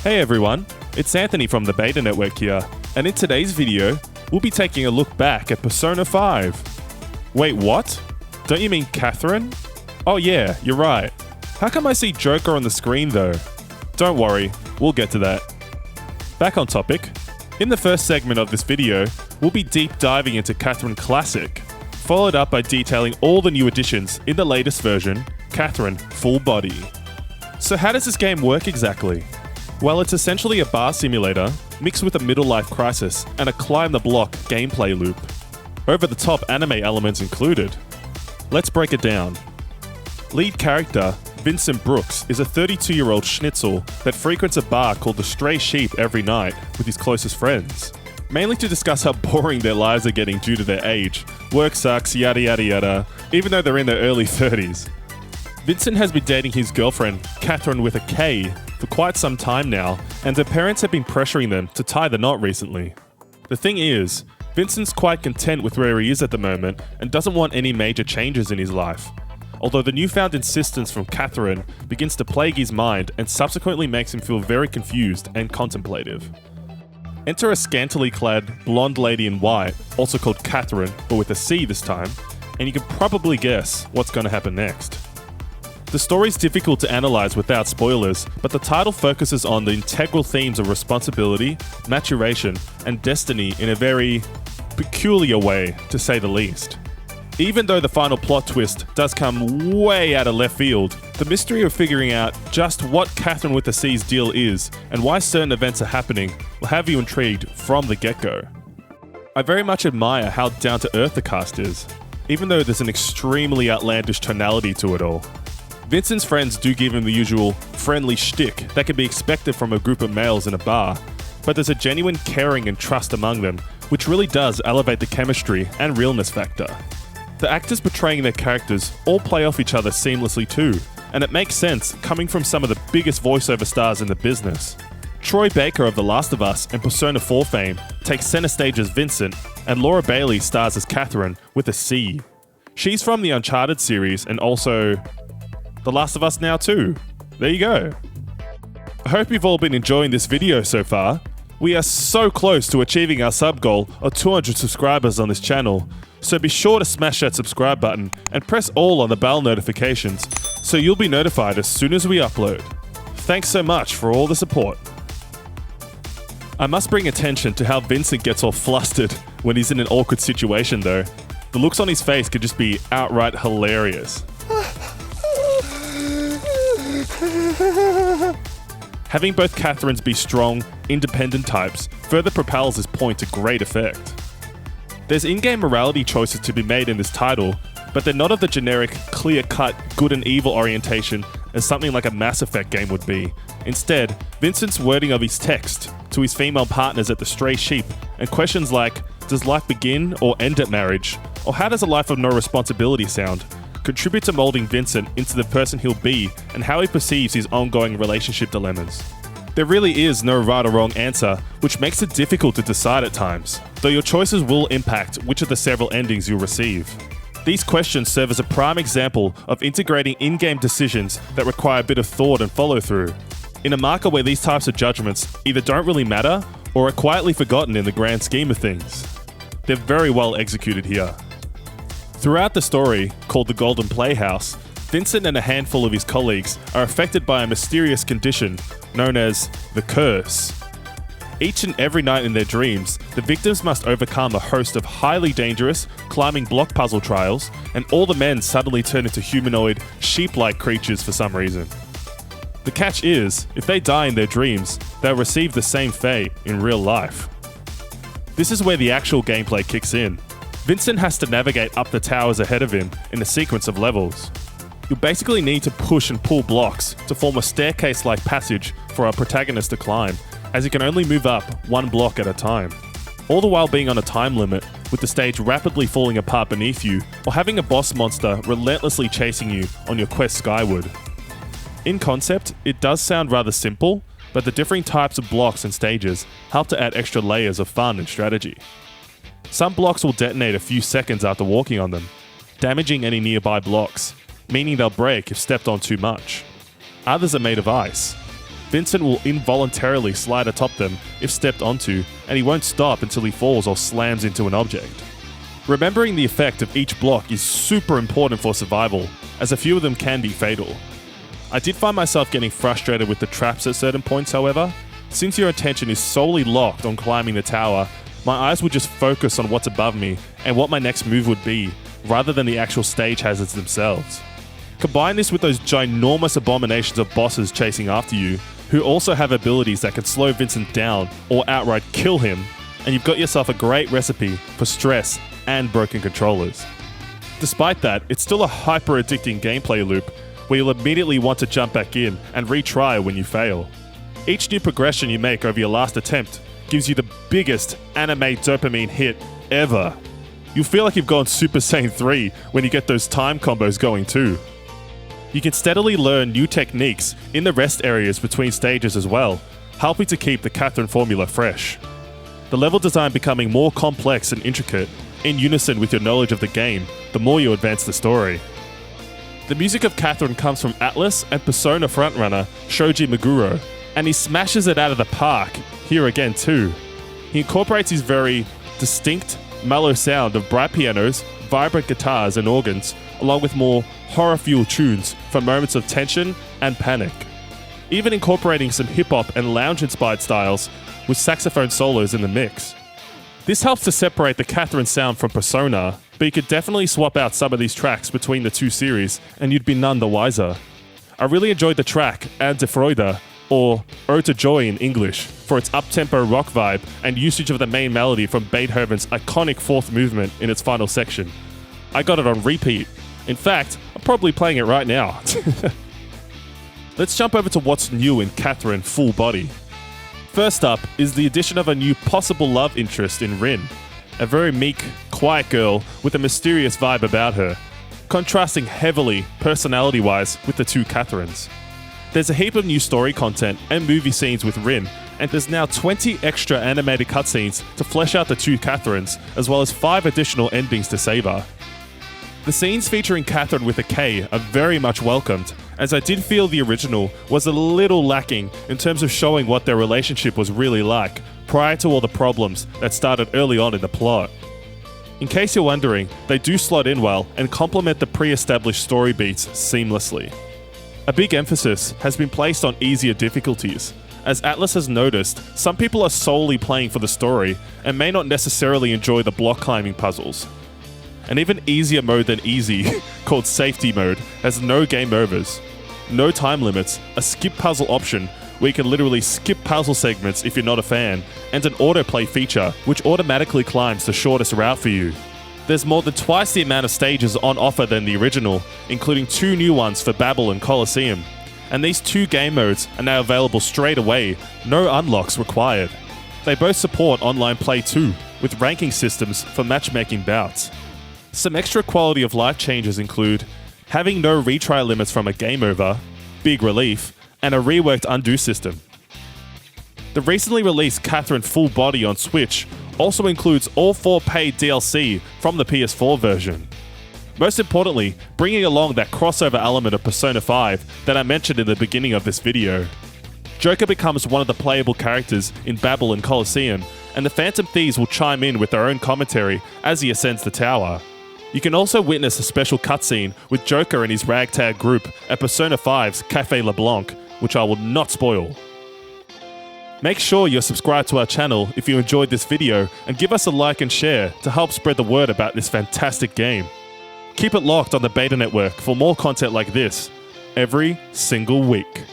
Hey everyone, it's Anthony from the Beta Network here, and in today's video, we'll be taking a look back at Persona 5. Wait, what? Don't you mean Catherine? Oh yeah, you're right. How come I see Joker on the screen though? Don't worry, we'll get to that. Back on topic, in the first segment of this video, we'll be deep diving into Catherine Classic, followed up by detailing all the new additions in the latest version, Catherine Full Body. So how does this game work exactly? Well, it's essentially a bar simulator mixed with a middle life crisis and a climb the block gameplay loop. Over the top anime elements included. Let's break it down. Lead character, Vincent Brooks, is a 32-year-old schnitzel that frequents a bar called the Stray Sheep every night with his closest friends. Mainly to discuss how boring their lives are getting due to their age. Work sucks, yada yada yada, even though they're in their early 30s. Vincent has been dating his girlfriend, Catherine with a K, for quite some time now, and their parents have been pressuring them to tie the knot recently. The thing is, Vincent's quite content with where he is at the moment and doesn't want any major changes in his life. Although the newfound insistence from Catherine begins to plague his mind and subsequently makes him feel very confused and contemplative. Enter a scantily clad blonde lady in white, also called Catherine, but with a C this time, and you can probably guess what's going to happen next. The story's difficult to analyze without spoilers, but the title focuses on the integral themes of responsibility, maturation, and destiny in a very peculiar way, to say the least. Even though the final plot twist does come way out of left field, the mystery of figuring out just what Catherine with the C's deal is and why certain events are happening will have you intrigued from the get-go. I very much admire how down-to-earth the cast is, even though there's an extremely outlandish tonality to it all. Vincent's friends do give him the usual friendly shtick that can be expected from a group of males in a bar, but there's a genuine caring and trust among them, which really does elevate the chemistry and realness factor. The actors portraying their characters all play off each other seamlessly too, and it makes sense coming from some of the biggest voiceover stars in the business. Troy Baker of The Last of Us and Persona 4 fame takes center stage as Vincent, and Laura Bailey stars as Catherine with a C. She's from the Uncharted series and also The Last of Us now too. There you go. I hope you've all been enjoying this video so far. We are so close to achieving our sub goal of 200 subscribers on this channel, so be sure to smash that subscribe button and press all on the bell notifications so you'll be notified as soon as we upload. Thanks so much for all the support. I must bring attention to how Vincent gets all flustered when he's in an awkward situation though. The looks on his face could just be outright hilarious. Having both Catherines be strong, independent types further propels his point to great effect. There's in-game morality choices to be made in this title, but they're not of the generic, clear-cut, good and evil orientation as something like a Mass Effect game would be. Instead, Vincent's wording of his text to his female partners at the Stray Sheep, and questions like, does life begin or end at marriage? Or how does a life of no responsibility sound? Contribute to molding Vincent into the person he'll be and how he perceives his ongoing relationship dilemmas. There really is no right or wrong answer, which makes it difficult to decide at times, though your choices will impact which of the several endings you'll receive. These questions serve as a prime example of integrating in-game decisions that require a bit of thought and follow-through, in a market where these types of judgments either don't really matter or are quietly forgotten in the grand scheme of things. They're very well executed here. Throughout the story, called the Golden Playhouse, Vincent and a handful of his colleagues are affected by a mysterious condition known as the Curse. Each and every night in their dreams, the victims must overcome a host of highly dangerous, climbing block puzzle trials, and all the men suddenly turn into humanoid, sheep-like creatures for some reason. The catch is, if they die in their dreams, they'll receive the same fate in real life. This is where the actual gameplay kicks in. Vincent has to navigate up the towers ahead of him in a sequence of levels. You'll basically need to push and pull blocks to form a staircase-like passage for our protagonist to climb, as he can only move up one block at a time. All the while being on a time limit, with the stage rapidly falling apart beneath you, or having a boss monster relentlessly chasing you on your quest skyward. In concept, it does sound rather simple, but the differing types of blocks and stages help to add extra layers of fun and strategy. Some blocks will detonate a few seconds after walking on them, damaging any nearby blocks, meaning they'll break if stepped on too much. Others are made of ice. Vincent will involuntarily slide atop them if stepped onto, and he won't stop until he falls or slams into an object. Remembering the effect of each block is super important for survival, as a few of them can be fatal. I did find myself getting frustrated with the traps at certain points, however. Since your attention is solely locked on climbing the tower, my eyes would just focus on what's above me and what my next move would be, rather than the actual stage hazards themselves. Combine this with those ginormous abominations of bosses chasing after you, who also have abilities that can slow Vincent down or outright kill him, and you've got yourself a great recipe for stress and broken controllers. Despite that, it's still a hyper-addicting gameplay loop where you'll immediately want to jump back in and retry when you fail. Each new progression you make over your last attempt gives you the biggest anime dopamine hit ever. You'll feel like you've gone Super Saiyan 3 when you get those time combos going too. You can steadily learn new techniques in the rest areas between stages as well, helping to keep the Catherine formula fresh. The level design becoming more complex and intricate, in unison with your knowledge of the game, the more you advance the story. The music of Catherine comes from Atlas and Persona frontrunner Shoji Meguro, and he smashes it out of the park here again too. He incorporates his very distinct, mellow sound of bright pianos, vibrant guitars and organs, along with more horror-fueled tunes for moments of tension and panic. Even incorporating some hip-hop and lounge-inspired styles with saxophone solos in the mix. This helps to separate the Catherine sound from Persona, but you could definitely swap out some of these tracks between the two series and you'd be none the wiser. I really enjoyed the track An de Freude, or Ode to Joy in English, for its up-tempo rock vibe and usage of the main melody from Beethoven's iconic fourth movement in its final section. I got it on repeat. In fact, I'm probably playing it right now. Let's jump over to what's new in Catherine Full Body. First up is the addition of a new possible love interest in Rin, a very meek, quiet girl with a mysterious vibe about her, contrasting heavily, personality-wise, with the two Catherines. There's a heap of new story content and movie scenes with Rin, and there's now 20 extra animated cutscenes to flesh out the two Catherines, as well as 5 additional endings to savor. The scenes featuring Catherine with a K are very much welcomed, as I did feel the original was a little lacking in terms of showing what their relationship was really like, prior to all the problems that started early on in the plot. In case you're wondering, they do slot in well and complement the pre-established story beats seamlessly. A big emphasis has been placed on easier difficulties. As Atlas has noticed, some people are solely playing for the story and may not necessarily enjoy the block climbing puzzles. An even easier mode than easy, called Safety Mode, has no game overs, no time limits, a skip puzzle option where you can literally skip puzzle segments if you're not a fan, and an autoplay feature which automatically climbs the shortest route for you. There's more than twice the amount of stages on offer than the original, including 2 new ones for Babel and Colosseum. And these 2 game modes are now available straight away, no unlocks required. They both support online play too, with ranking systems for matchmaking bouts. Some extra quality of life changes include having no retry limits from a game over, big relief, and a reworked undo system. The recently released Catherine Full Body on Switch also includes all 4 paid DLC from the PS4 version. Most importantly, bringing along that crossover element of Persona 5 that I mentioned in the beginning of this video. Joker becomes one of the playable characters in Babel and Colosseum, and the Phantom Thieves will chime in with their own commentary as he ascends the tower. You can also witness a special cutscene with Joker and his ragtag group at Persona 5's Café LeBlanc, which I will not spoil. Make sure you're subscribed to our channel if you enjoyed this video, and give us a like and share to help spread the word about this fantastic game. Keep it locked on the Beta Network for more content like this every single week.